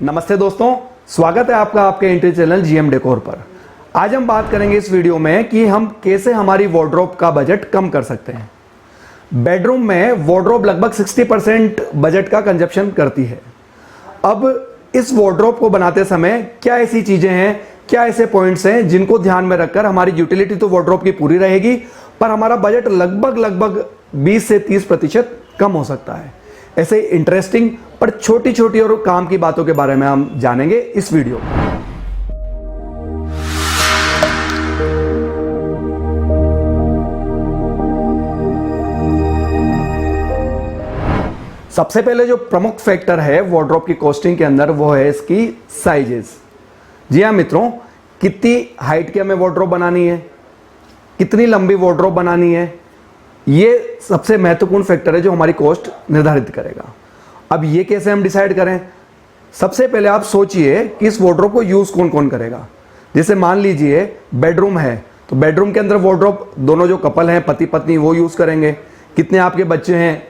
नमस्ते दोस्तों, स्वागत है आपका आपके एंट्री चैनल जीएम डेकोर पर। आज हम बात करेंगे इस वीडियो में कि हम कैसे हमारी वार्डरोब का बजट कम कर सकते हैं। बेडरूम में वार्डरोब लगभग 60% बजट का कंजप्शन करती है। अब इस वार्डरोब को बनाते समय क्या ऐसी चीजें हैं, क्या ऐसे पॉइंट्स हैं जिनको ध्यान में रखकर हमारी यूटिलिटी तो वार्डरोब की पूरी रहेगी पर हमारा बजट लगभग 20 से 30% कम हो सकता है। ऐसे इंटरेस्टिंग पर छोटी छोटी और काम की बातों के बारे में हम जानेंगे इस वीडियो में। सबसे पहले जो प्रमुख फैक्टर है वार्डरोब की कॉस्टिंग के अंदर वो है इसकी साइजेस। जी हाँ मित्रों, कितनी हाइट की हमें वार्डरोब बनानी है, कितनी लंबी वार्डरोब बनानी है, ये सबसे महत्वपूर्ण फैक्टर है जो हमारी कॉस्ट निर्धारित करेगा। अब ये कैसे हम डिसाइड करें? सबसे पहले आप सोचिए कि इस वार्डरोब को यूज कौन कौन करेगा। जैसे मान लीजिए बेडरूम है तो बेडरूम के अंदर वार्डरोब दोनों जो कपल हैं पति पत्नी वो यूज करेंगे। कितने आपके बच्चे हैं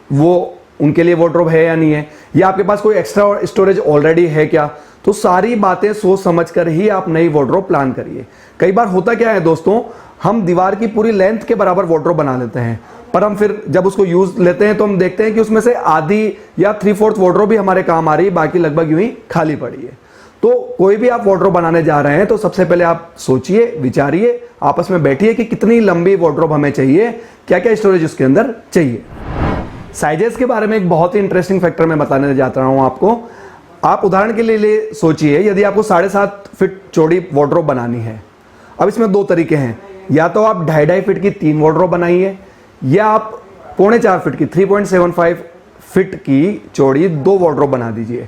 वो उनके लिए वार्डरोब है या नहीं है, या आपके पास कोई एक्स्ट्रा स्टोरेज ऑलरेडी है क्या। तो सारी बातें सोच समझ कर ही आप नई वार्डरोब प्लान करिए। कई बार होता क्या है दोस्तों, हम दीवार की पूरी लेंथ के बराबर वार्डरोब बना लेते हैं पर हम फिर जब उसको यूज लेते हैं तो हम देखते हैं कि उसमें से आधी या 3/4 वार्डरोब भी हमारे काम आ रही है, बाकी लगभग यूं ही खाली पड़ी है। तो कोई भी आप वार्डरोब बनाने जा रहे हैं तो सबसे पहले आप सोचिए, विचारिए, आपस में बैठिए कि कितनी लंबी वार्डरोब हमें चाहिए, क्या क्या स्टोरेज उसके अंदर चाहिए। साइजेस के बारे में एक बहुत ही इंटरेस्टिंग फैक्टर मैं बताने जाता हूं आपको। आप उदाहरण के लिए सोचिए, यदि आपको 7.5 फीट चौड़ी वार्डरोब बनानी है। अब इसमें दो तरीके हैं, या तो आप 2.5 फीट की 3 वार्डरोब बनाइए या आप 4.25 फीट की 3.75 फीट की चौड़ी 2 वार्डरोब बना दीजिए।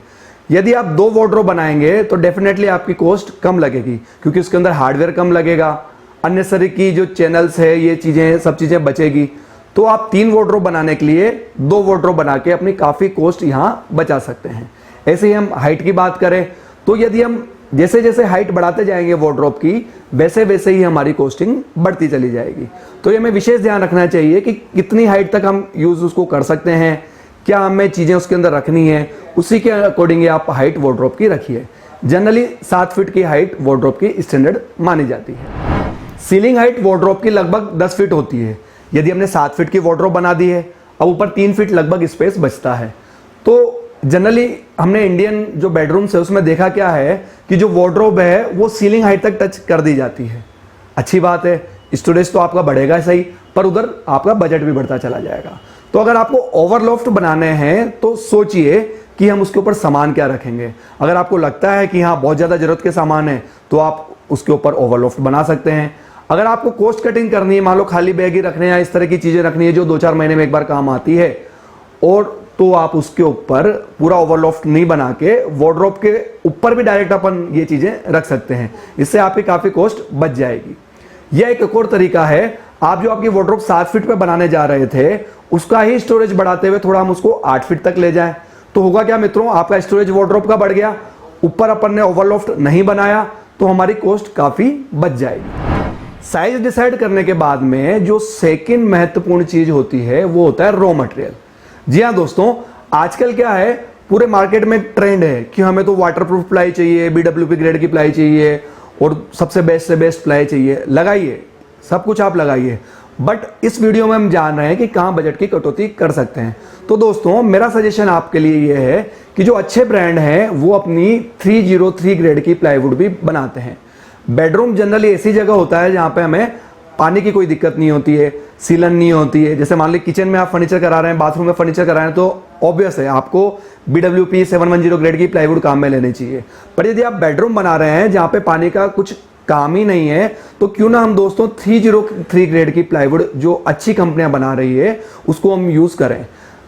यदि आप 2 वार्डरोब बनाएंगे तो डेफिनेटली आपकी कॉस्ट कम लगेगी क्योंकि उसके अंदर हार्डवेयर कम लगेगा, अननेसेसरी की जो चैनल्स है ये चीजें सब चीजें बचेगी। तो आप 3 वार्डरोब बनाने के लिए 2 वार्डरोब बना के अपनी काफी कॉस्ट यहां बचा सकते हैं। ऐसे ही हम हाइट की बात करें तो यदि हम जैसे जैसे हाइट बढ़ाते जाएंगे वार्डरोब की वैसे वैसे ही हमारी कॉस्टिंग बढ़ती चली जाएगी। तो ये हमें विशेष ध्यान रखना चाहिए कि कितनी हाइट तक हम यूज उसको कर सकते हैं, क्या हमें चीजें उसके अंदर रखनी है, उसी के अकॉर्डिंग आप हाइट वार्डरोब की रखिए। जनरली 7 फीट की हाइट वार्डरोब की स्टैंडर्ड मानी जाती है। सीलिंग हाइट वार्डरोब की लगभग 10 फीट होती है। यदि हमने 7 फीट की वार्डरोब बना दी है, अब ऊपर 3 फीट लगभग स्पेस बचता है। तो जनरली हमने इंडियन जो बेडरूम्स है उसमें देखा क्या है कि जो वार्डरोब है वो सीलिंग हाइट तक टच कर दी जाती है। अच्छी बात है, स्टोरेज तो आपका बढ़ेगा सही पर उधर आपका बजट भी बढ़ता चला जाएगा। तो अगर आपको ओवरलॉफ्ट बनाने हैं तो सोचिए कि हम उसके ऊपर सामान क्या रखेंगे। अगर आपको लगता है कि हाँ बहुत ज़्यादा जरूरत के सामान है तो आप उसके ऊपर ओवरलॉफ्ट बना सकते हैं। अगर आपको कॉस्ट कटिंग करनी है, मान लो खाली बैग ही रखने या इस तरह की चीज़ें रखनी है जो 2-4 महीने में एक बार काम आती है, और तो आप उसके ऊपर पूरा ओवरलॉफ्ट नहीं बना के वार्डरोब के ऊपर भी डायरेक्ट अपन ये चीजें रख सकते हैं। इससे आपकी काफी कॉस्ट बच जाएगी। यह एक और तरीका है, आप जो आपकी वार्डरोब 7 फीट पे बनाने जा रहे थे उसका ही स्टोरेज बढ़ाते हुए थोड़ा हम उसको 8 फीट तक ले जाएं तो होगा क्या मित्रों, आपका स्टोरेज वार्डरोब का बढ़ गया, ऊपर अपन ने ओवरलॉफ्ट नहीं बनाया तो हमारी कॉस्ट काफी बच जाएगी। साइज डिसाइड करने के बाद में जो सेकेंड महत्वपूर्ण चीज होती है वो होता है रॉ मटेरियल। जी हाँ दोस्तों, आजकल क्या है पूरे मार्केट में ट्रेंड है कि हमें तो वाटरप्रूफ प्लाई चाहिए, BWP ग्रेड की प्लाई चाहिए और सबसे बेस्ट से बेस्ट प्लाई चाहिए। लगाइए, सब कुछ आप लगाइए, बट इस वीडियो में हम जान रहे हैं कि कहां बजट की कटौती कर सकते हैं। तो दोस्तों मेरा सजेशन आपके लिए यह है कि जो अच्छे ब्रांड हैं वो अपनी 303 ग्रेड की प्लाईवुड भी बनाते हैं। बेडरूम जनरली ऐसी जगह होता है जहां पे हमें पानी की कोई दिक्कत नहीं होती है, सीलन नहीं होती है। जैसे मान ली किचन में आप फर्नीचर करा रहे हैं, बाथरूम में फर्नीचर करा रहे हैं तो ऑब्वियस है आपको BWP 710 ग्रेड की प्लाईवुड काम में लेनी चाहिए। पर यदि आप बेडरूम बना रहे हैं जहां पे पानी का कुछ काम ही नहीं है तो क्यों ना हम दोस्तों 303 ग्रेड की प्लाईवुड जो अच्छी कंपनियां बना रही है उसको हम यूज करें।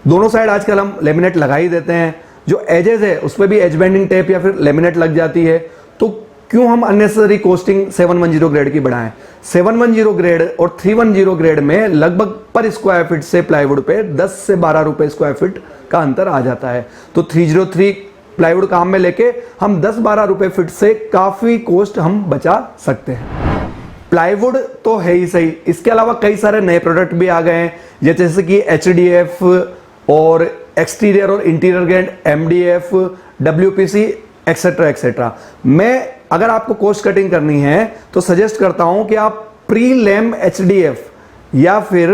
दोनों साइड आजकल हम लेमिनेट लगा ही देते हैं, जो एजेस है उस पर भी एज बेंडिंग टेप या फिर लेमिनेट लग जाती है, तो क्यों हम अननेसेसरी कॉस्टिंग 710 ग्रेड की बढ़ाएं। 710 ग्रेड और 310 ग्रेड में लगभग पर स्क्वायर फीट से प्लाईवुड पे 10 से 12 रुपए स्क्वायर फीट का अंतर आ जाता है। तो 303 प्लाईवुड काम में लेके हम 10-12 रुपए फीट से काफी कॉस्ट हम बचा सकते हैं। प्लाईवुड तो है ही सही, इसके अलावा कई सारे नए प्रोडक्ट भी आ गए हैं जैसे कि HDF और एक्सटीरियर और interior grade MDF, WPC etcetera etcetera. मैं अगर आपको कोस्ट कटिंग करनी है तो सजेस्ट करता हूं कि आप प्री लैम HDF या फिर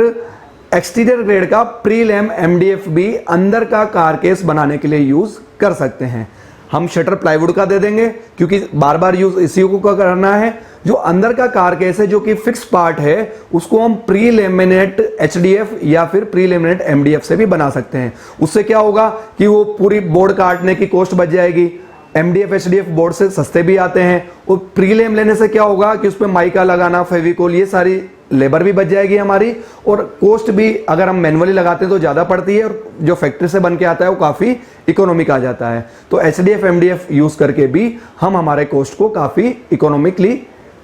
एक्सटीरियर ग्रेड का प्री लैम MDF भी अंदर का कार केस बनाने के लिए यूज कर सकते हैं। हम शटर प्लाईवुड का दे देंगे क्योंकि बार बार यूज इसी को करना है। जो अंदर का कार केस है जो कि फिक्स पार्ट है उसको हम प्री लेमिनेट HDF या फिर प्री लेमिनेट MDF से भी बना सकते हैं। उससे क्या होगा कि वो पूरी बोर्ड काटने की कॉस्ट बच जाएगी। MDF HDF बोर्ड से सस्ते भी आते हैं और प्रीलेम लेने से क्या होगा कि उसमें माइका लगाना, फेविकोल, ये सारी लेबर भी बच जाएगी हमारी और कॉस्ट भी अगर हम मैनुअली लगाते हैं तो ज़्यादा पड़ती है और जो फैक्ट्री से बन के आता है वो काफ़ी इकोनॉमिक आ जाता है। तो HDF MDF यूज़ करके भी हम हमारे कॉस्ट को काफ़ी इकोनॉमिकली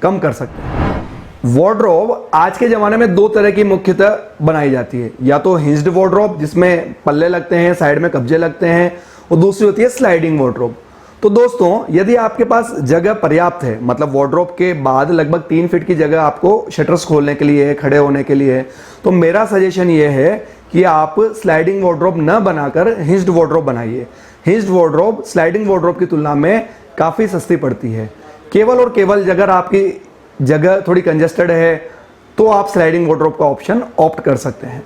कम कर सकते हैं। वार्डरोब आज के ज़माने में दो तरह की मुख्यतः बनाई जाती है, या तो हिंज्ड वार्डरोब जिसमें पल्ले लगते हैं, साइड में कब्जे लगते हैं, और दूसरी होती है स्लाइडिंग वार्डरोब। तो दोस्तों यदि आपके पास जगह पर्याप्त है, मतलब वार्डरोब के बाद लगभग 3 फीट की जगह आपको शटर्स खोलने के लिए, खड़े होने के लिए, तो मेरा सजेशन ये है कि आप स्लाइडिंग वार्डरोब न बनाकर हिंज्ड वार्डरोब बनाइए। हिंज्ड वार्डरोब स्लाइडिंग वार्डरोब की तुलना में काफ़ी सस्ती पड़ती है। केवल और केवल अगर आपकी जगह थोड़ी कंजेस्टेड है तो आप स्लाइडिंग वार्डरोब का ऑप्शन ऑप्ट कर सकते हैं।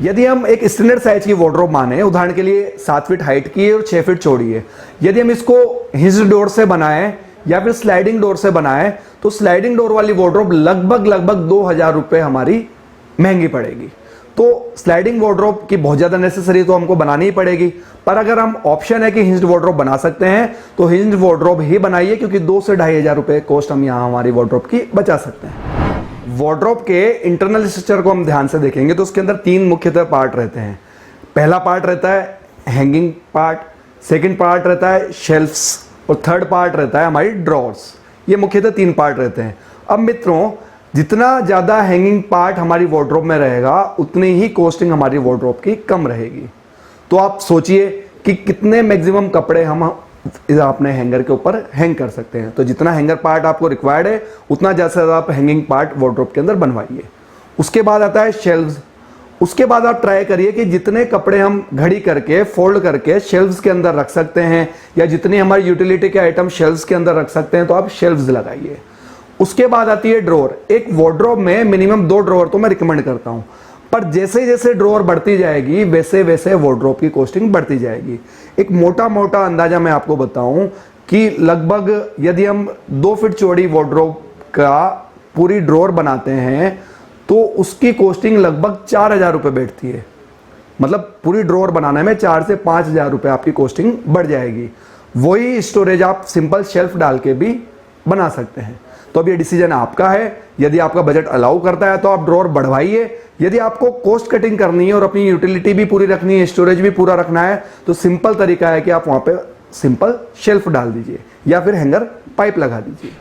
यदि हम एक स्टैंडर्ड साइज की वार्डरोब माने, उदाहरण के लिए 7 फीट हाइट की है और 6 फीट चौड़ी है, यदि हम इसको हिंज्ड डोर से बनाएं या फिर स्लाइडिंग डोर से बनाएं तो स्लाइडिंग डोर वाली वार्डरोब लगभग 2000 रुपये हमारी महंगी पड़ेगी। तो स्लाइडिंग वार्डरोब की बहुत ज़्यादा नेसेसरी तो हमको बनानी ही पड़ेगी, पर अगर हम ऑप्शन है कि हिंज्ड वार्डरोब बना सकते हैं तो हिंज्ड वार्डरोब ही बनाइए, क्योंकि 2 से 2500 रुपये कॉस्ट हम यहाँ हमारी वार्डरोब की बचा सकते हैं। वार्डरोब के इंटरनल स्ट्रक्चर को हम ध्यान से देखेंगे तो उसके अंदर 3 मुख्यतः पार्ट रहते हैं। पहला पार्ट रहता है हैंगिंग पार्ट, सेकंड पार्ट रहता है शेल्फ्स और थर्ड पार्ट रहता है हमारी ड्रॉर्स। ये मुख्यतः 3 पार्ट रहते हैं। अब मित्रों, जितना ज़्यादा हैंगिंग पार्ट हमारी वार्डरोब में रहेगा उतनी ही कॉस्टिंग हमारी वार्डरोब की कम रहेगी। तो आप सोचिए कि कितने मैक्सिमम कपड़े हम अपने हैंगर के ऊपर हैंग कर सकते हैं। तो जितना हैंगर पार्ट आपको रिक्वायर्ड है उतना ज़्यादा से ज़्यादा आप हैंगिंग पार्ट वार्डरोब के अंदर बनवाइए। उसके बाद आता है शेल्व्स। उसके बाद आप ट्राई करिए कि जितने कपड़े हम घड़ी करके फोल्ड करके शेल्व्स के अंदर रख सकते हैं या जितनी हमारी यूटिलिटी के आइटम शेल्व्स के अंदर रख सकते हैं तो आप शेल्व्स लगाइए। उसके बाद आती है ड्रॉर। एक वार्डरोब में मिनिमम 2 ड्रॉर तो मैं रिकमेंड करता हूं, पर जैसे जैसे ड्रॉर बढ़ती जाएगी वैसे वैसे वार्डरोब की कॉस्टिंग बढ़ती जाएगी। एक मोटा मोटा अंदाजा मैं आपको बताऊं कि लगभग यदि हम 2 फीट चौड़ी वार्डरोब का पूरी ड्रॉर बनाते हैं तो उसकी कॉस्टिंग लगभग 4000 रुपये बैठती है। मतलब पूरी ड्रॉर बनाने में 4 से 5000 रुपये आपकी कॉस्टिंग बढ़ जाएगी। वही स्टोरेज आप सिंपल शेल्फ डाल के भी बना सकते हैं। तो अब ये डिसीजन आपका है। यदि आपका बजट अलाउ करता है तो आप ड्रॉर बढ़वाइए। यदि आपको कॉस्ट कटिंग करनी है और अपनी यूटिलिटी भी पूरी रखनी है, स्टोरेज भी पूरा रखना है, तो सिंपल तरीका है कि आप वहां पे सिंपल शेल्फ डाल दीजिए या फिर हैंगर पाइप लगा दीजिए।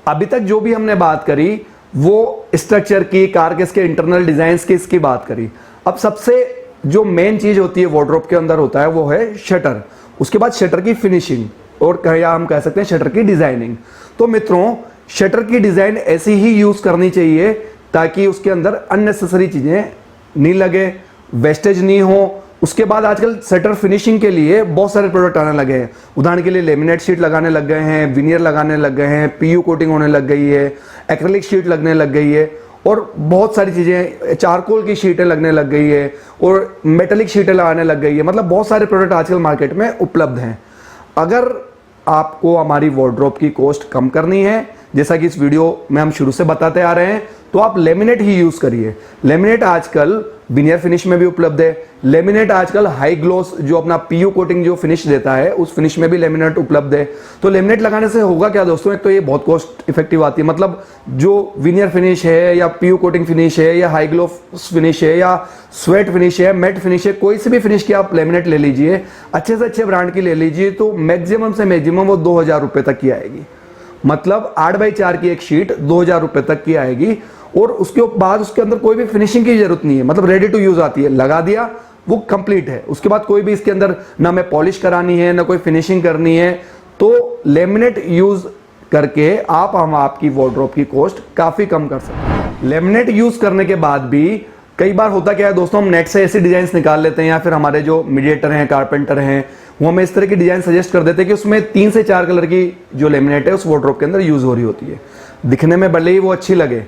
अभी तक जो भी हमने बात करी वो स्ट्रक्चर की, कारकेस के इंटरनल डिजाइन की, इसकी बात करी। अब सबसे जो मेन चीज होती है वार्डरोब के अंदर होता है वो है शटर। उसके बाद शटर की फिनिशिंग और या हम कह सकते हैं शटर की डिजाइनिंग। तो मित्रों, शटर की डिजाइन ऐसी ही यूज करनी चाहिए ताकि उसके अंदर अननेसेसरी चीजें नहीं लगे, वेस्टेज नहीं हो। उसके बाद आजकल शटर फिनिशिंग के लिए बहुत सारे प्रोडक्ट आने लगे हैं। उदाहरण के लिए लेमिनेट शीट लगाने लग गए हैं, विनियर लगाने लग गए हैं, PU कोटिंग होने लग गई है, एक्रेलिक शीट लगने लग गई है और बहुत सारी चीजें, चारकोल की शीटें लगने लग गई है और मेटेलिक शीटें लगाने लग गई है। मतलब बहुत सारे प्रोडक्ट आजकल मार्केट में उपलब्ध हैं। अगर आपको हमारी वार्डरोब की कॉस्ट कम करनी है, जैसा कि इस वीडियो में हम शुरू से बताते आ रहे हैं, तो आप लेमिनेट ही यूज करिए। लेमिनेट आजकल विनियर फिनिश में भी उपलब्ध है। लेमिनेट आजकल हाई ग्लोस जो अपना PU कोटिंग जो फिनिश देता है उस फिनिश में भी लेमिनेट उपलब्ध है। तो लेमिनेट लगाने से होगा क्या दोस्तों, एक तो ये बहुत कॉस्ट इफेक्टिव आती है। मतलब जो विनियर फिनिश है या PU कोटिंग फिनिश है या हाई ग्लो फिनिश है या स्वेट फिनिश है, मैट फिनिश है, कोई से भी फिनिश की आप लेमिनेट ले लीजिए, अच्छे से अच्छे ब्रांड की ले लीजिए, तो मैक्सिमम से मैक्सिमम वो 2000 रुपये तक की आएगी। मतलब 8x4 की एक शीट 2000 रुपये तक की आएगी और उसके बाद उसके अंदर कोई भी फिनिशिंग की जरूरत नहीं है। मतलब रेडी टू यूज आती है, लगा दिया वो कंप्लीट है। उसके बाद कोई भी इसके अंदर ना मैं पॉलिश करानी है ना कोई फिनिशिंग करनी है। तो लेमिनेट यूज करके हम आपकी वार्डरोब की कॉस्ट काफी कम कर सकते हैं। लेमिनेट यूज करने के बाद भी कई बार होता क्या है दोस्तों, हम नेट से ऐसी डिजाइन निकाल लेते हैं या फिर हमारे जो मीडिएटर हैं, कारपेंटर हैं, वो हमें इस तरह की डिजाइन सजेस्ट कर देते हैं कि उसमें 3 से 4 कलर की जो लेमिनेट है उस वार्डरोब के अंदर यूज हो रही होती है। दिखने में भले ही वो अच्छी लगे,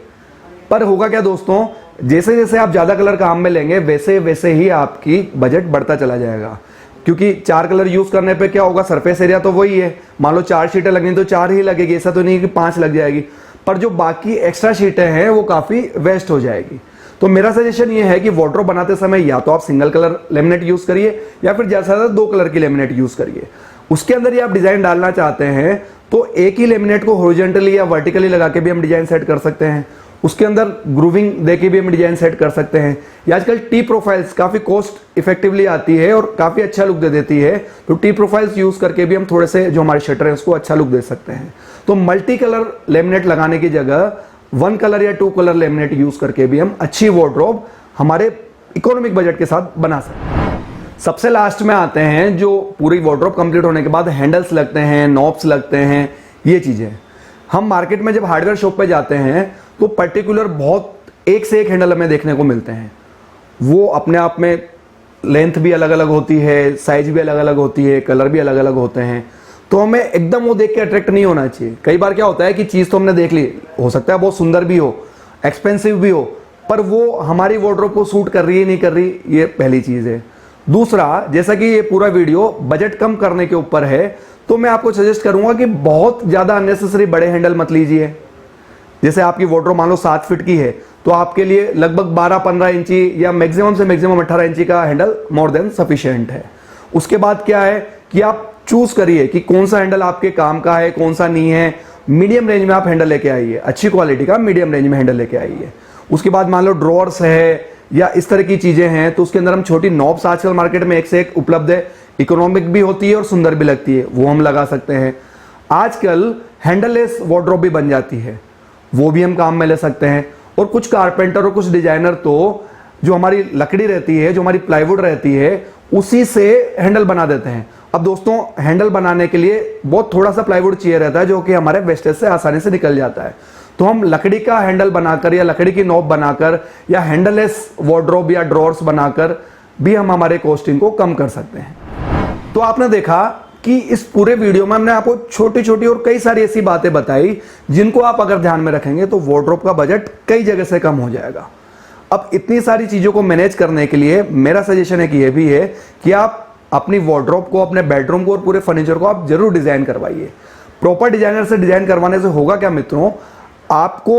पर होगा क्या दोस्तों, जैसे जैसे आप ज्यादा कलर काम में लेंगे वैसे वैसे ही आपकी बजट बढ़ता चला जाएगा। क्योंकि 4 कलर यूज करने पे क्या होगा, सरफेस एरिया तो वही है, मान लो 4 शीटें लगनी तो 4 ही लगेगी, ऐसा तो नहीं कि 5 लग जाएगी, पर जो बाकी एक्स्ट्रा शीटें हैं वो काफी वेस्ट हो जाएगी। तो मेरा सजेशन ये है कि वार्डरोब बनाते समय या तो आप सिंगल कलर लेमिनेट यूज करिए या फिर ज्यादा से ज्यादा 2 कलर की लेमिनेट यूज करिए। उसके अंदर ही आप डिजाइन डालना चाहते हैं तो एक ही लेमिनेट को हॉरिजॉन्टली या वर्टिकली लगा के भी हम डिजाइन सेट कर सकते हैं। उसके अंदर ग्रूविंग देके भी हम डिजाइन सेट कर सकते हैं। या आजकल टी प्रोफाइल्स काफी कॉस्ट इफेक्टिवली आती है और काफी अच्छा लुक दे देती है, तो टी प्रोफाइल्स यूज करके भी हम थोड़े से जो हमारे शटर है उसको अच्छा लुक दे सकते हैं। तो मल्टी कलर लेमिनेट लगाने की जगह 1 कलर या 2 कलर लेमिनेट यूज करके भी हम अच्छी वार्डरोब हमारे इकोनॉमिक बजट के साथ बना सकते हैं। सबसे लास्ट में आते हैं जो पूरी वार्डरोब कंप्लीट होने के बाद हैंडल्स लगते हैं, नॉब्स लगते हैं, ये चीजें। हम मार्केट में जब हार्डवेयर शॉप पे जाते हैं तो पर्टिकुलर बहुत एक से एक हैंडल हमें देखने को मिलते हैं। वो अपने आप में लेंथ भी अलग अलग होती है, साइज भी अलग अलग होती है, कलर भी अलग अलग होते हैं। तो हमें एकदम वो देख के अट्रैक्ट नहीं होना चाहिए। कई बार क्या होता है कि चीज़ तो हमने देख ली, हो सकता है बहुत सुंदर भी हो, एक्सपेंसिव भी हो, पर वो हमारी वार्डरोब को सूट कर रही है नहीं कर रही, ये पहली चीज़ है। दूसरा, जैसा कि ये पूरा वीडियो बजट कम करने के ऊपर है, तो मैं आपको सजेस्ट करूंगा कि बहुत ज़्यादा अननेसेसरी बड़े हैंडल मत लीजिए। जैसे आपकी वार्डरोब मान लो 7 फीट की है तो आपके लिए लगभग 12-15 इंची या मैक्सिमम से मैक्सिमम 18 इंची का हैंडल मोर देन सफिशिएंट है। उसके बाद क्या है कि आप चूज करिए कि कौन सा हैंडल आपके काम का है, कौन सा नहीं है। मीडियम रेंज में आप हैंडल लेके आइए, अच्छी क्वालिटी का मीडियम रेंज में हैंडल लेके आइए। उसके बाद मान लो ड्रॉअर्स है या इस तरह की चीजें हैं तो उसके अंदर हम छोटी नॉब्स आजकल मार्केट में एक से एक उपलब्ध है, इकोनॉमिक भी होती है और सुंदर भी लगती है, वो हम लगा सकते हैं। आजकल हैंडललेस वार्डरोब भी बन जाती है, वो भी हम काम में ले सकते हैं। और कुछ कारपेंटर और कुछ डिजाइनर तो जो हमारी लकड़ी रहती है, जो हमारी प्लाईवुड रहती है, उसी से हैंडल बना देते हैं। अब दोस्तों, हैंडल बनाने के लिए बहुत थोड़ा सा प्लाईवुड चाहिए रहता है जो कि हमारे वेस्टेज से आसानी से निकल जाता है। तो हम लकड़ी का हैंडल बनाकर या लकड़ी की नॉब बनाकर या हैंडललेस वार्डरोब या ड्रॉअर्स बनाकर भी हम हमारे कॉस्टिंग को कम कर सकते हैं। तो आपने देखा कि इस पूरे वीडियो में हमने आपको छोटी छोटी और कई सारी ऐसी बातें बताई जिनको आप अगर ध्यान में रखेंगे तो वार्डरोब का बजट कई जगह से कम हो जाएगा। अब इतनी सारी चीजों को मैनेज करने के लिए मेरा सजेशन है कि यह भी है कि आप अपनी वार्डरोब को, अपने बेडरूम को और पूरे फर्नीचर को आप जरूर डिजाइन करवाइए। प्रॉपर डिजाइनर से डिजाइन करवाने से होगा क्या मित्रों, आपको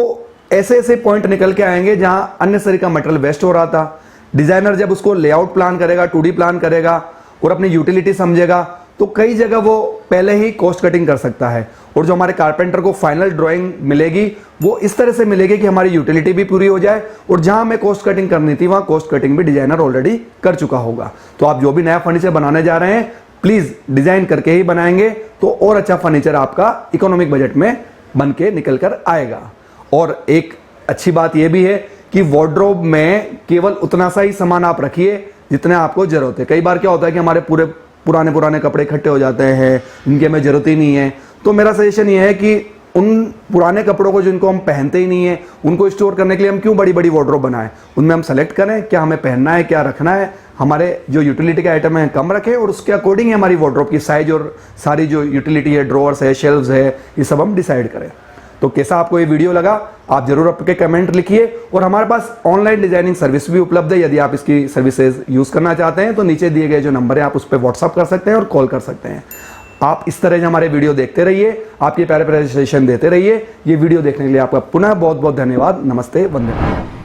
ऐसे ऐसे पॉइंट निकल के आएंगे जहां अननेसेसरी का मटेरियल वेस्ट हो रहा था। डिजाइनर जब उसको लेआउट प्लान करेगा, 2D प्लान करेगा और अपनी यूटिलिटी समझेगा तो कई जगह वो पहले ही कॉस्ट कटिंग कर सकता है। और जो हमारे कारपेंटर को फाइनल ड्राइंग मिलेगी वो इस तरह से मिलेगी कि हमारी यूटिलिटी भी पूरी हो जाए और जहां हमें कॉस्ट कटिंग करनी थी वहां कॉस्ट कटिंग भी डिजाइनर ऑलरेडी कर चुका होगा। तो आप जो भी नया फर्नीचर बनाने जा रहे हैं प्लीज डिजाइन करके ही बनाएंगे तो और अच्छा फर्नीचर आपका इकोनॉमिक बजट में बन के निकल कर आएगा। और एक अच्छी बात यह भी है कि वार्डरोब में केवल उतना सा ही सामान आप रखिए जितना आपको जरूरत है। कई बार क्या होता है कि हमारे पूरे पुराने कपड़े इकट्ठे हो जाते हैं, इनकी हमें जरूरत ही नहीं है। तो मेरा सजेशन ये है कि उन पुराने कपड़ों को जिनको हम पहनते ही नहीं है उनको स्टोर करने के लिए हम क्यों बड़ी बड़ी वार्डरोब बनाएं। उनमें हम सेलेक्ट करें क्या हमें पहनना है, क्या रखना है, हमारे जो यूटिलिटी के आइटम है कम रखें और उसके अकॉर्डिंग हमारी वार्डरोब की साइज और सारी जो यूटिलिटी है, ड्रॉअर्स है, शेल्व्स है, ये सब हम डिसाइड करें। तो कैसा आपको ये वीडियो लगा आप जरूर आपके कमेंट लिखिए। और हमारे पास ऑनलाइन डिजाइनिंग सर्विस भी उपलब्ध है। यदि आप इसकी सर्विसेज यूज करना चाहते हैं तो नीचे दिए गए जो नंबर है आप उस पर व्हाट्सअप कर सकते हैं और कॉल कर सकते हैं। आप इस तरह से हमारे वीडियो देखते रहिए, आप ये प्यारे प्यारे सजेशन देते रहिए। ये वीडियो देखने के लिए आपका पुनः बहुत बहुत धन्यवाद। नमस्ते, वंदे मातरम।